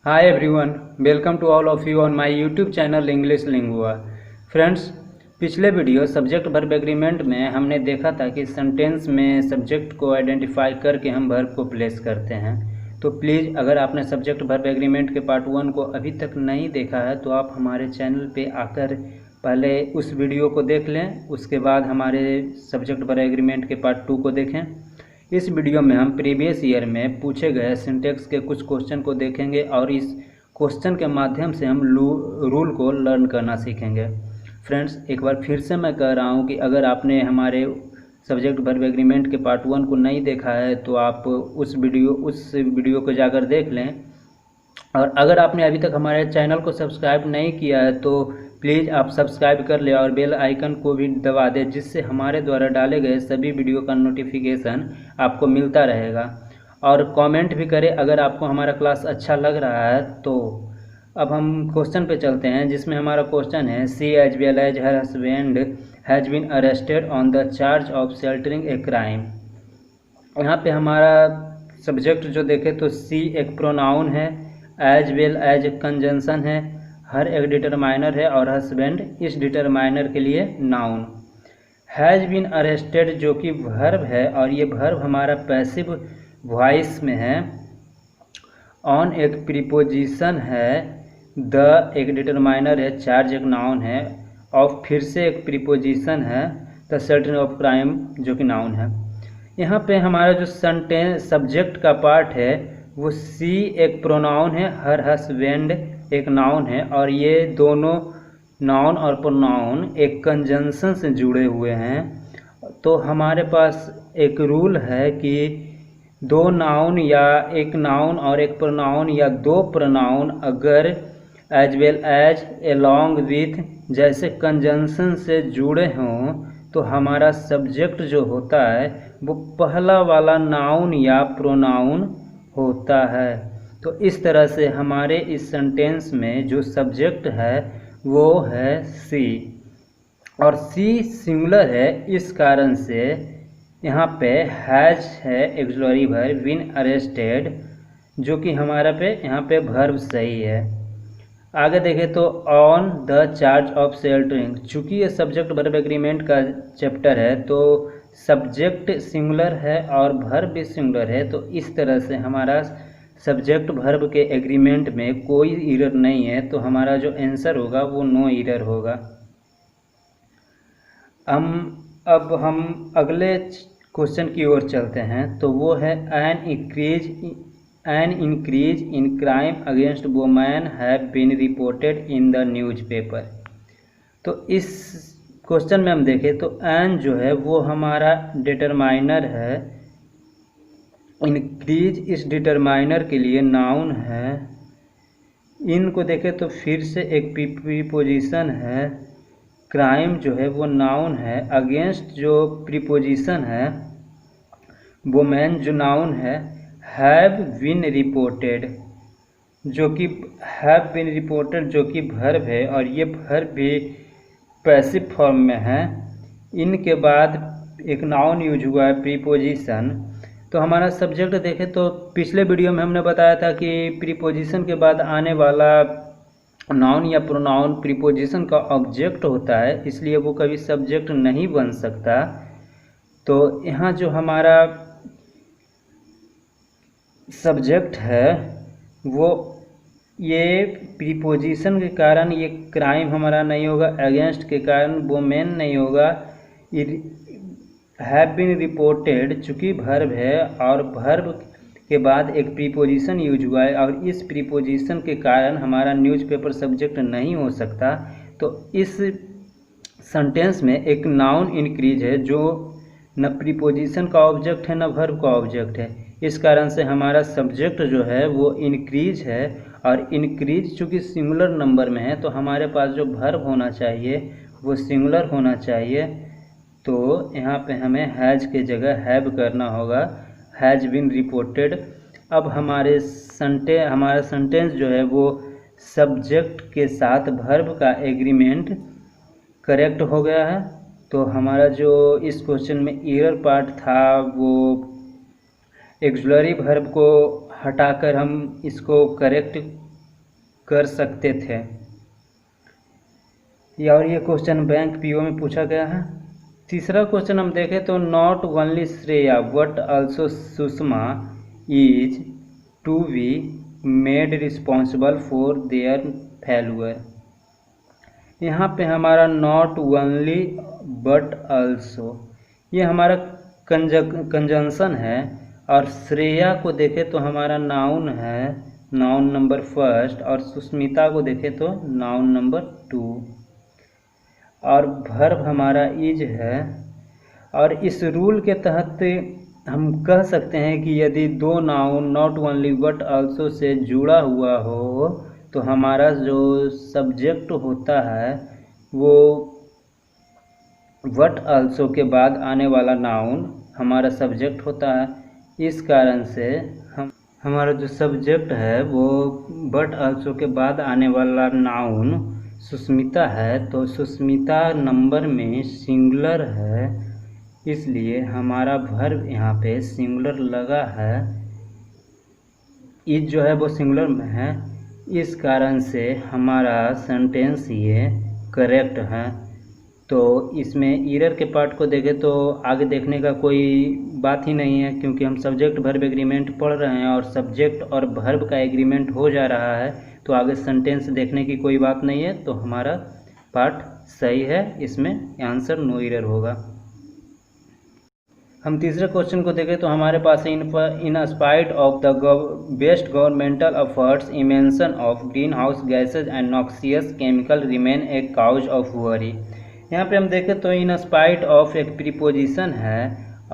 Hi everyone, welcome to all of you on my YouTube channel English Lingua। Friends, पिछले video subject verb agreement में हमने देखा था कि सेंटेंस में सब्जेक्ट को आइडेंटिफाई करके हम वर्ब को प्लेस करते हैं। तो प्लीज़ अगर आपने सब्जेक्ट वर्ब एग्रीमेंट के पार्ट 1 को अभी तक नहीं देखा है तो आप हमारे चैनल पे आकर पहले उस वीडियो को देख लें, उसके बाद हमारे सब्जेक्ट वर्ब एग्रीमेंट के पार्ट 2 को देखें। इस वीडियो में हम प्रीवियस ईयर में पूछे गए सिंटेक्स के कुछ क्वेश्चन को देखेंगे और इस क्वेश्चन के माध्यम से हम रूल को लर्न करना सीखेंगे। फ्रेंड्स, एक बार फिर से मैं कह रहा हूं कि अगर आपने हमारे सब्जेक्ट वर्ब एग्रीमेंट के पार्ट 1 को नहीं देखा है तो आप उस वीडियो को जाकर देख लें। और अगर आपने अभी तक हमारे चैनल को सब्सक्राइब नहीं किया है तो प्लीज़ आप सब्सक्राइब कर लें और बेल आइकन को भी दबा दें, जिससे हमारे द्वारा डाले गए सभी वीडियो का नोटिफिकेशन आपको मिलता रहेगा। और कमेंट भी करें अगर आपको हमारा क्लास अच्छा लग रहा है तो। अब हम क्वेश्चन पे चलते हैं, जिसमें हमारा क्वेश्चन है she as well as her husband has been arrested on the charge of sheltering a crime. यहाँ पे हमारा सब्जेक्ट जो देखें तो सी एक प्रोनाउन है, एज वेल एज कंजंक्शन है, हर एक डिटरमाइनर है और हस्बैंड इस डिटरमाइनर के लिए नाउन। हैज़ बीन अरेस्टेड जो कि वर्ब है और ये वर्ब हमारा पैसिव वॉइस में है। ऑन एक प्रीपोजिशन है, द एक डिटरमाइनर है, चार्ज एक नाउन है, ऑफ फिर से एक प्रीपोजिशन है, द शेल्टरिंग ऑफ क्राइम जो कि नाउन है। यहाँ पे हमारा जो सब्जेक्ट का पार्ट है वो सी एक प्रोनाउन है, हर हस्बैंड एक नाउन है और ये दोनों नाउन और प्रोनाउन एक कंजंक्शन से जुड़े हुए हैं। तो हमारे पास एक रूल है कि दो नाउन या एक नाउन और एक प्रोनाउन या दो प्रोनाउन अगर as well as along with जैसे कंजंक्शन से जुड़े हों तो हमारा सब्जेक्ट जो होता है वो पहला वाला नाउन या प्रोनाउन होता है। तो इस तरह से हमारे इस सेंटेंस में जो सब्जेक्ट है वो है सी और सी सिंगुलर है। इस कारण से यहाँ पे हैज है एक्सुलरी वर्ब, बीन अरेस्टेड जो कि हमारा पे यहाँ पे वर्ब सही है। आगे देखें तो on the charge of sheltering, चूँकि ये सब्जेक्ट वर्ब एग्रीमेंट का चैप्टर है तो सब्जेक्ट सिंगुलर है और वर्ब भी सिंगुलर है। तो इस तरह से हमारा सब्जेक्ट वर्ब के एग्रीमेंट में कोई एरर नहीं है, तो हमारा जो आंसर होगा वो नो एरर होगा। अब हम अगले क्वेश्चन की ओर चलते हैं, तो वो है an increase in crime against women have been reported in the newspaper. तो इस क्वेश्चन में हम देखें तो एन जो है वो हमारा डिटरमाइनर है, इंक्रीज इस डिटरमाइनर के लिए नाउन है, इनको देखें तो फिर से एक प्रीपोजिशन है, क्राइम जो है वो नाउन है, अगेंस्ट जो प्रीपोजिशन है, वुमेन जो नाउन है, हैव बीन रिपोर्टेड जो कि हैव बीन रिपोर्टेड जो कि वर्ब है और ये वर्ब भी पैसिव फॉर्म में है। इनके बाद एक नाउन यूज हुआ है प्रीपोजिशन। तो हमारा सब्जेक्ट देखें तो पिछले वीडियो में हमने बताया था कि प्रीपोजिशन के बाद आने वाला नाउन या प्रोनाउन प्रीपोजिशन का ऑब्जेक्ट होता है, इसलिए वो कभी सब्जेक्ट नहीं बन सकता। तो यहाँ जो हमारा सब्जेक्ट है वो ये प्रीपोजिशन के कारण ये क्राइम हमारा नहीं होगा, अगेंस्ट के कारण वुमेन नहीं होगा, हैव बीन रिपोर्टेड चूँकि वर्ब है और वर्ब के बाद एक प्रीपोजिशन यूज हुआ है और इस प्रीपोजिशन के कारण हमारा न्यूज़पेपर सब्जेक्ट नहीं हो सकता। तो इस सेंटेंस में एक नाउन इंक्रीज है जो न प्रीपोजिशन का ऑब्जेक्ट है न वर्ब का ऑब्जेक्ट है। इस कारण से हमारा सब्जेक्ट जो है वो इंक्रीज है और इंक्रीज चूँकि सिंगुलर नंबर में है तो हमारे पास जो वर्ब होना चाहिए वो सिंगुलर होना चाहिए। तो यहाँ पे हमें हैज के जगह हैव करना होगा, हैज बीन रिपोर्टेड। अब हमारा सेंटेंस जो है वो सब्जेक्ट के साथ वर्ब का एग्रीमेंट करेक्ट हो गया है। तो हमारा जो इस क्वेश्चन में एरर पार्ट था वो एक्सुलरी वर्ब को हटाकर हम इसको करेक्ट कर सकते थे। और ये क्वेश्चन बैंक पीओ में पूछा गया है। तीसरा क्वेश्चन हम देखें तो not only Shreya but also Sushma is to be made responsible for their failure. यहाँ पे हमारा नॉट ओनली बट आल्सो ये हमारा कंजंक्शन है, और श्रेया को देखें तो हमारा नाउन है, नाउन नंबर फर्स्ट, और सुष्मिता को देखें तो नाउन नंबर 2, और वर्ब हमारा इज है। और इस रूल के तहत हम कह सकते हैं कि यदि दो noun not only but also say जुड़ा हुआ हो तो हमारा जो सब्जेक्ट होता है वो बट आल्सो के बाद आने वाला नाउन हमारा सब्जेक्ट होता है। इस कारण से हमारा जो सब्जेक्ट है वो बट आल्सो के बाद आने वाला नाउन सुष्मिता है, तो सुष्मिता नंबर में सिंगुलर है, इसलिए हमारा वर्ब यहाँ पे सिंगुलर लगा है। इज जो है वो सिंगुलर में है, इस कारण से हमारा सेंटेंस ये करेक्ट है। तो इसमें एरर के पार्ट को देखें तो आगे देखने का कोई बात ही नहीं है, क्योंकि हम सब्जेक्ट वर्ब एग्रीमेंट पढ़ रहे हैं और सब्जेक्ट और वर्ब का एग्रीमेंट हो जा रहा है, तो आगे सेंटेंस देखने की कोई बात नहीं है। तो हमारा पार्ट सही है, इसमें आंसर नो एरर होगा। हम तीसरे क्वेश्चन को देखें तो हमारे पास in spite of the best governmental efforts emission of green house gases and noxious chemical remain a cause of worry. यहाँ पे हम देखें तो इन स्पाइट ऑफ एक प्रीपोजिशन है,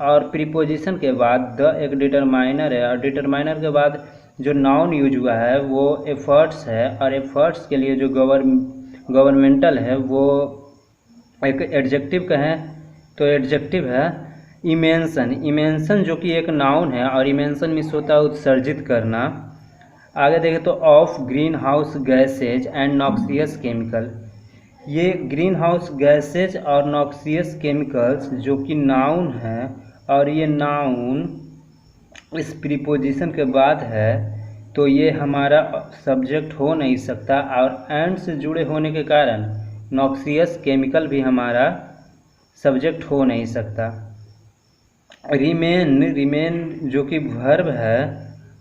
और प्रीपोजिशन के बाद द एक डिटरमाइनर है, और डिटरमाइनर के बाद जो नाउन यूज हुआ है वो एफर्ट्स है, और एफर्ट्स के लिए जो गवर्नमेंटल है वो एक एडजेक्टिव का है, तो एडजेक्टिव है इमेंशन। इमेंशन जो कि एक नाउन है, और इमेंशन मीन्स होता है उत्सर्जित करना। आगे देखें तो of green house gases and noxious chemical, ये ग्रीन हाउस गैसेज और नॉक्सियस केमिकल्स जो कि नाउन है, और ये नाउन इस प्रीपोजिशन के बाद है, तो ये हमारा सब्जेक्ट हो नहीं सकता, और एंड से जुड़े होने के कारण नॉक्सियस केमिकल भी हमारा सब्जेक्ट हो नहीं सकता। रिमेन जो कि वर्ब है,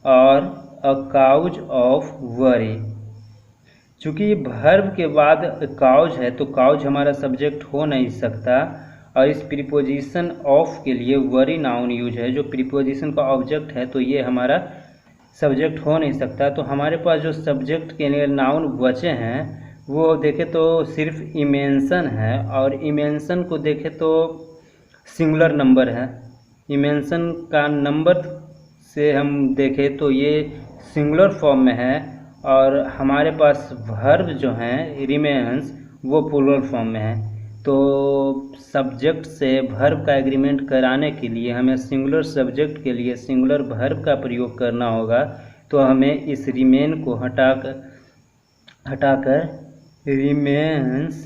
और अ काउज ऑफ वरी, चूँकि वर्ब के बाद काउज है तो काउज हमारा सब्जेक्ट हो नहीं सकता, और इस प्रीपोजिशन ऑफ के लिए वरी नाउन यूज है जो प्रीपोजिशन का ऑब्जेक्ट है, तो ये हमारा सब्जेक्ट हो नहीं सकता। तो हमारे पास जो सब्जेक्ट के लिए नाउन बचे हैं वो देखें तो सिर्फ इमेंशन है, और इमेंशन को देखें तो सिंगुलर नंबर है। इमेंशन का नंबर से हम देखें तो ये सिंगुलर फॉर्म में है, और हमारे पास वर्ब जो हैं रिमेन्स वो प्लूरल फॉर्म में है। तो सब्जेक्ट से वर्ब का एग्रीमेंट कराने के लिए हमें सिंगुलर सब्जेक्ट के लिए सिंगुलर वर्ब का प्रयोग करना होगा, तो हमें इस रिमेन को हटाकर रिमेन्स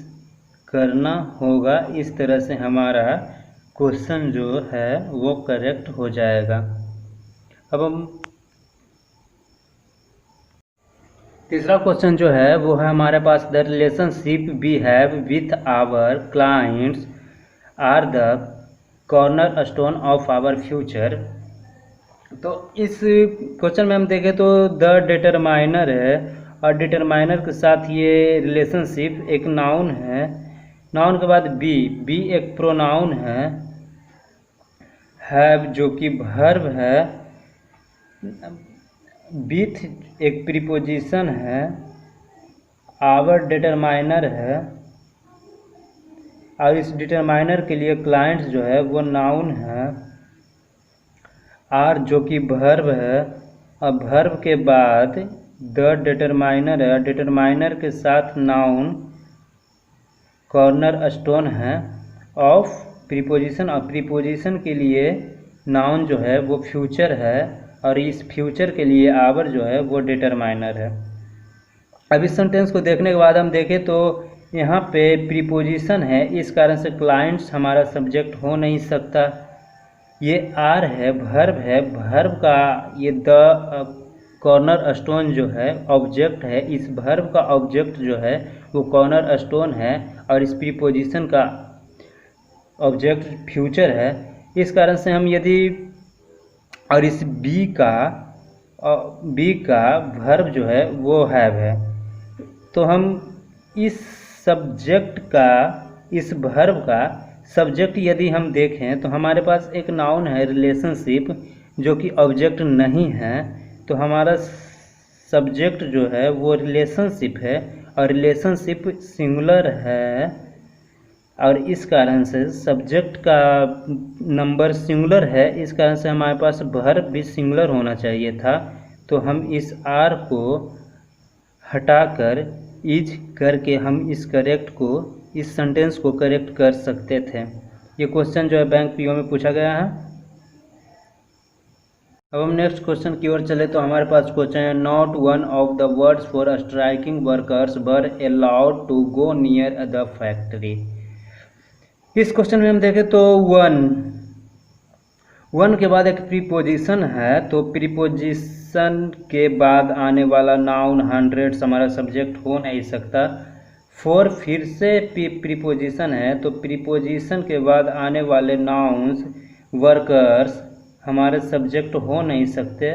करना होगा। इस तरह से हमारा क्वेश्चन जो है वो करेक्ट हो जाएगा। अब हम तीसरा क्वेश्चन जो है वो है हमारे पास the relationship we have with our clients are the cornerstone of our future. तो इस क्वेश्चन में हम देखें तो द डिटरमाइनर है, और डिटरमाइनर के साथ ये रिलेशनशिप एक नाउन है, नाउन के बाद बी एक प्रोनाउन है, हैव जो कि वर्ब है, विथ एक प्रीपोजिशन है, आवर डिटरमाइनर है, और इस डिटरमाइनर के लिए क्लाइंट्स जो है वो नाउन है, आर जो कि वर्ब है, और वर्ब के बाद द डिटरमाइनर है, डिटरमाइनर के साथ नाउन कॉर्नर स्टोन है, ऑफ प्रीपोजिशन, और प्रीपोजिशन के लिए नाउन जो है वो फ्यूचर है, और इस फ्यूचर के लिए आवर जो है वो डिटरमाइनर है। अब इस सेंटेंस को देखने के बाद हम देखें तो यहाँ पे प्रीपोजिशन है, इस कारण से क्लाइंट्स हमारा सब्जेक्ट हो नहीं सकता। ये आर है, वर्ब का ये द कॉर्नर स्टोन जो है ऑब्जेक्ट है, इस वर्ब का ऑब्जेक्ट जो है वो कॉर्नर स्टोन है और इस प्रीपोजिशन का ऑब्जेक्ट फ्यूचर है। इस कारण से हम यदि और इस बी का वर्ब जो है वो हैव है, तो हम इस सब्जेक्ट का, इस वर्ब का सब्जेक्ट यदि हम देखें तो हमारे पास एक नाउन है रिलेशनशिप जो कि ऑब्जेक्ट नहीं है, तो हमारा सब्जेक्ट जो है वो रिलेशनशिप है और रिलेशनशिप सिंगुलर है और इस कारण से सब्जेक्ट का नंबर सिंगुलर है। इस कारण से हमारे पास वर्ब भी सिंगुलर होना चाहिए था, तो हम इस आर को हटाकर इज करके हम इस सेंटेंस को करेक्ट कर सकते थे। ये क्वेश्चन जो है बैंक पीओ में पूछा गया है। अब हम नेक्स्ट क्वेश्चन की ओर चले तो हमारे पास क्वेश्चन है, not one of the words for striking workers were allowed to go near the factory. इस क्वेश्चन में हम देखें तो वन के बाद एक प्रीपोजिशन है, तो प्रीपोजिशन के बाद आने वाला नाउन 100 हमारा सब्जेक्ट हो नहीं सकता। फोर फिर से प्रीपोजिशन है, तो प्रीपोजिशन के बाद आने वाले नाउन्स वर्कर्स हमारे सब्जेक्ट हो नहीं सकते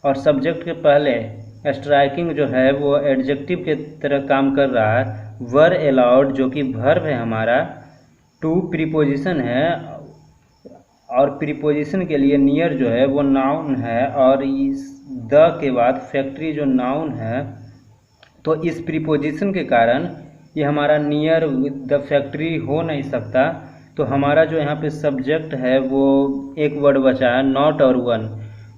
और सब्जेक्ट के पहले स्ट्राइकिंग जो है वो एडजेक्टिव के तरह काम कर रहा है। वर अलाउड जो कि वर्ब है हमारा, टू प्रीपोजिशन है और प्रीपोजिशन के लिए नियर जो है वो नाउन है और इस द के बाद फैक्ट्री जो नाउन है, तो इस प्रीपोजिशन के कारण ये हमारा नियर द फैक्ट्री हो नहीं सकता। तो हमारा जो यहाँ पे सब्जेक्ट है वो एक वर्ड बचा है नॉट और वन,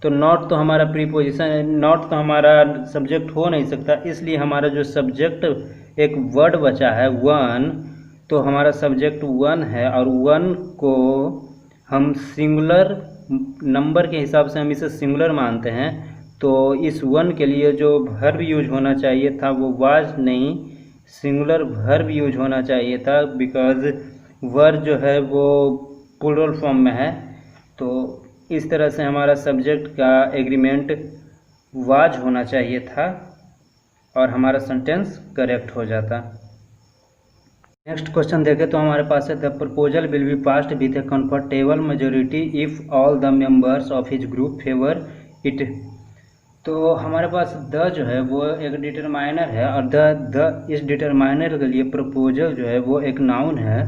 तो नॉट तो हमारा प्रीपोजिशन है, नॉट तो हमारा सब्जेक्ट हो नहीं सकता, इसलिए हमारा जो सब्जेक्ट एक वर्ड बचा है वन, तो हमारा सब्जेक्ट वन है और वन को हम सिंगुलर नंबर के हिसाब से हम इसे सिंगुलर मानते हैं। तो इस वन के लिए जो वर्ब यूज होना चाहिए था वो वाज नहीं, सिंगुलर वर्ब यूज होना चाहिए था, बिकॉज वर्ब जो है वो प्लूरल फॉर्म में है। तो इस तरह से हमारा सब्जेक्ट का एग्रीमेंट वाज होना चाहिए था और हमारा सेंटेंस करेक्ट हो जाता। नेक्स्ट क्वेश्चन देखें तो हमारे पास है, the proposal will be passed with A comfortable majority if all the members of his group favour it. तो हमारे पास द जो है वो एक डिटरमाइनर है और इस डिटरमाइनर के लिए प्रपोजल जो है वो एक नाउन है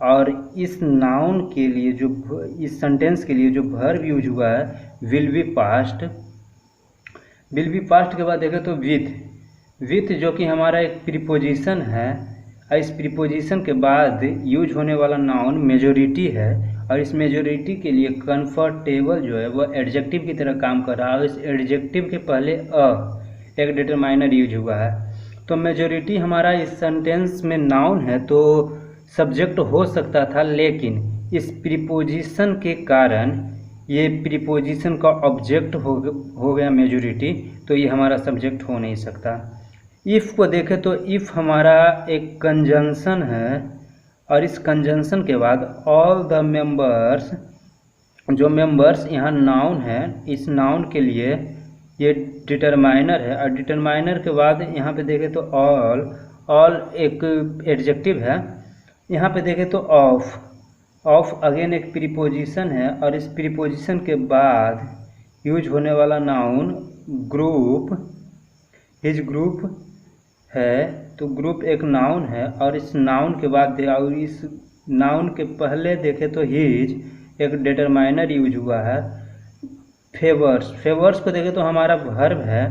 और इस नाउन के लिए जो इस सेंटेंस के लिए जो वर्ब यूज हुआ है will be past. Will be past के बाद देखें तो विथ जो कि हमारा एक प्रीपोजिशन है और इस प्रीपोजिशन के बाद यूज होने वाला नाउन मेजोरिटी है और इस मेजोरिटी के लिए कंफर्टेबल जो है वो एडजेक्टिव की तरह काम कर रहा है और इस एडजेक्टिव के पहले एक डिटरमाइनर यूज हुआ है। तो मेजोरिटी हमारा इस सेंटेंस में नाउन है तो सब्जेक्ट हो सकता था, लेकिन इस प्रीपोजिशन के कारण ये प्रीपोजिशन का ऑब्जेक्ट हो गया मेजोरिटी, तो ये हमारा सब्जेक्ट हो नहीं सकता। इफ़ को देखें तो इफ़ हमारा एक कंजंक्शन है और इस कंजंक्शन के बाद ऑल द मेंबर्स, जो मेंबर्स यहाँ नाउन है, इस नाउन के लिए ये डिटरमाइनर है और डिटरमाइनर के बाद यहाँ पे देखें तो ऑल एक एडजेक्टिव है। यहाँ पे देखें तो ऑफ अगेन एक प्रीपोजिशन है और इस प्रीपोजिशन के बाद यूज होने वाला नाउन ग्रुप, हिज ग्रुप है, तो ग्रुप एक नाउन है और इस नाउन के बाद और इस नाउन के पहले देखें तो हिज एक डिटरमाइनर यूज हुआ है। फेवर्स को देखें तो हमारा वर्ब है,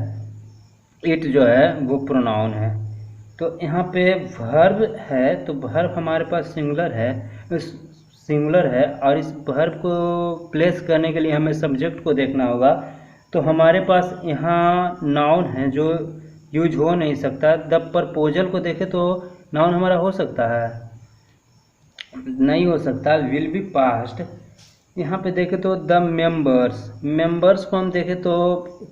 इट जो है वो प्रोनाउन है। तो यहाँ पे वर्ब है तो वर्ब हमारे पास सिंगुलर है और इस वर्ब को प्लेस करने के लिए हमें सब्जेक्ट को देखना होगा। तो हमारे पास यहाँ नाउन है जो यूज हो नहीं सकता। द प्रपोजल को देखें तो नाउन हमारा हो सकता है, नहीं हो सकता, विल बी पास्ट। यहाँ पे देखें तो द मेंबर्स को हम देखें तो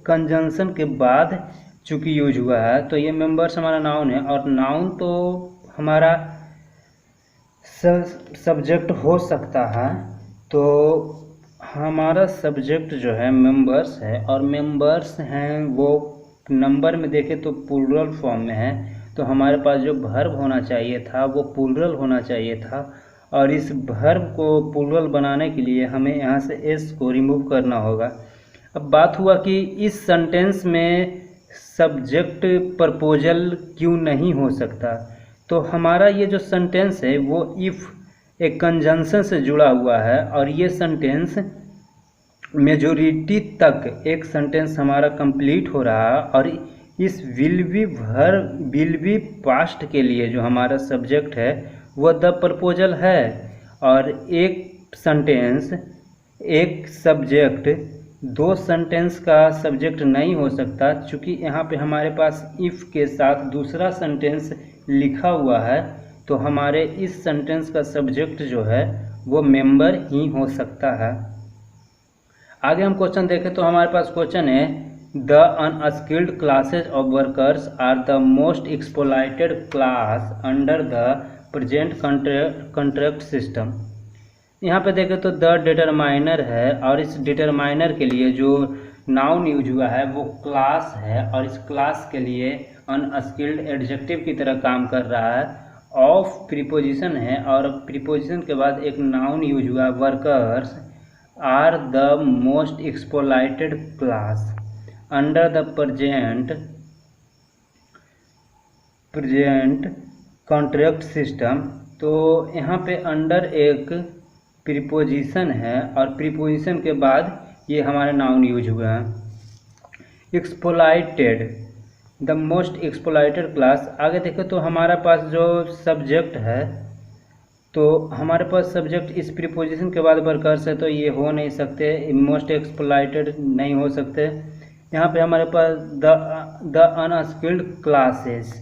कंजंक्शन के बाद चूँकि यूज हुआ है तो ये मेंबर्स हमारा नाउन है और नाउन तो हमारा सब्जेक्ट हो सकता है। तो हमारा सब्जेक्ट जो है मेंबर्स है, और मेंबर्स हैं वो नंबर में देखें तो प्लूरल फॉर्म में है। तो हमारे पास जो वर्ब होना चाहिए था वो प्लूरल होना चाहिए था, और इस वर्ब को प्लूरल बनाने के लिए हमें यहाँ से एस को रिमूव करना होगा। अब बात हुआ कि इस सेंटेंस में सब्जेक्ट प्रपोजल क्यों नहीं हो सकता। तो हमारा ये जो सेंटेंस है वो इफ़ एक कंजंक्शन से जुड़ा हुआ है, और ये सेंटेंस मेजोरिटी तक एक सेंटेंस हमारा कंप्लीट हो रहा है, और इस विल बी पास्ट के लिए जो हमारा सब्जेक्ट है वह द प्रपोजल है। और एक सेंटेंस एक सब्जेक्ट दो सेंटेंस का सब्जेक्ट नहीं हो सकता, क्योंकि यहाँ पे हमारे पास इफ़ के साथ दूसरा सेंटेंस लिखा हुआ है। तो हमारे इस सेंटेंस का सब्जेक्ट जो है वो मेंबर ही हो सकता है। आगे हम क्वेश्चन देखें तो हमारे पास क्वेश्चन है the unskilled classes of workers are the most exploited class under the present contract system. यहाँ पे देखें तो द डिटरमाइनर है, और इस डिटरमाइनर के लिए जो नाउन यूज हुआ है वो क्लास है, और इस क्लास के लिए अनस्किल्ड एडजेक्टिव की तरह काम कर रहा है। ऑफ प्रीपोजिशन है, और प्रीपोजिशन के बाद एक नाउन यूज हुआ workers are the most exploited class under the present contract system. तो यहाँ पे अंडर एक प्रीपोजिशन है, और प्रीपोजिशन के बाद ये हमारे नाउन यूज हुए हैं। Exploited the most exploited class. आगे देखें तो हमारा पास जो सब्जेक्ट है, तो हमारे पास सब्जेक्ट इस प्रीपोजिशन के बाद वर्कर्स है, तो ये हो नहीं सकते, मोस्ट एक्सप्लॉइटेड नहीं हो सकते। यहाँ पे हमारे पास द अनस्किल्ड क्लासेस,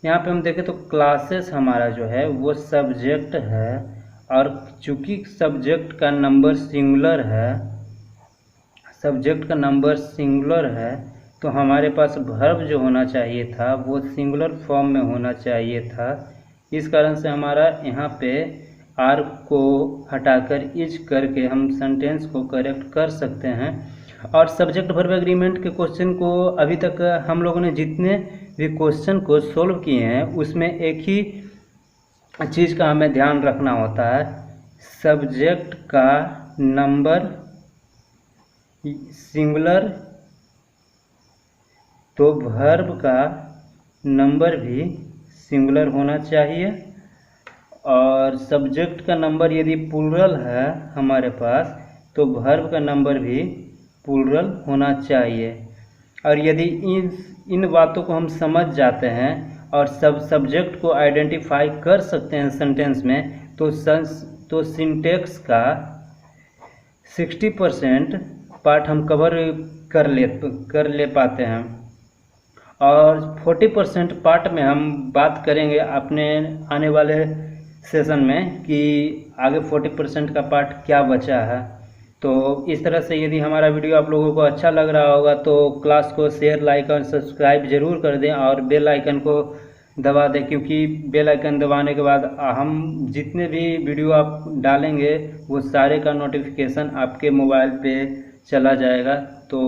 यहाँ पे हम देखें तो क्लासेस हमारा जो है वो सब्जेक्ट है, और चूँकि सब्जेक्ट का नंबर सिंगुलर है, सब्जेक्ट का नंबर सिंगुलर है, तो हमारे पास वर्ब जो होना चाहिए था वो सिंगुलर फॉर्म में होना चाहिए था। इस कारण से हमारा यहाँ पे आर को हटाकर इज करके हम सेंटेंस को करेक्ट कर सकते हैं। और सब्जेक्ट वर्ब एग्रीमेंट के क्वेश्चन को अभी तक हम लोगों ने जितने भी क्वेश्चन को सोल्व किए हैं उसमें एक ही चीज़ का हमें ध्यान रखना होता है, सब्जेक्ट का नंबर सिंगुलर तो वर्ब का नंबर भी सिंगुलर होना चाहिए, और सब्जेक्ट का नंबर यदि प्लूरल है हमारे पास तो वर्ब का नंबर भी प्लूरल होना चाहिए। और यदि इन बातों को हम समझ जाते हैं और सब्जेक्ट को आइडेंटिफाई कर सकते हैं सेंटेंस में, तो सिंटेक्स का 60% पार्ट हम कवर कर ले पाते हैं, और 40% पार्ट में हम बात करेंगे अपने आने वाले सेशन में कि आगे 40% का पार्ट क्या बचा है। तो इस तरह से यदि हमारा वीडियो आप लोगों को अच्छा लग रहा होगा तो क्लास को शेयर, लाइक और सब्सक्राइब ज़रूर कर दें, और बेल आइकन को दबा दें, क्योंकि बेल आइकन दबाने के बाद हम जितने भी वीडियो आप डालेंगे वो सारे का नोटिफिकेशन आपके मोबाइल पे चला जाएगा। तो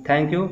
थैंक यू।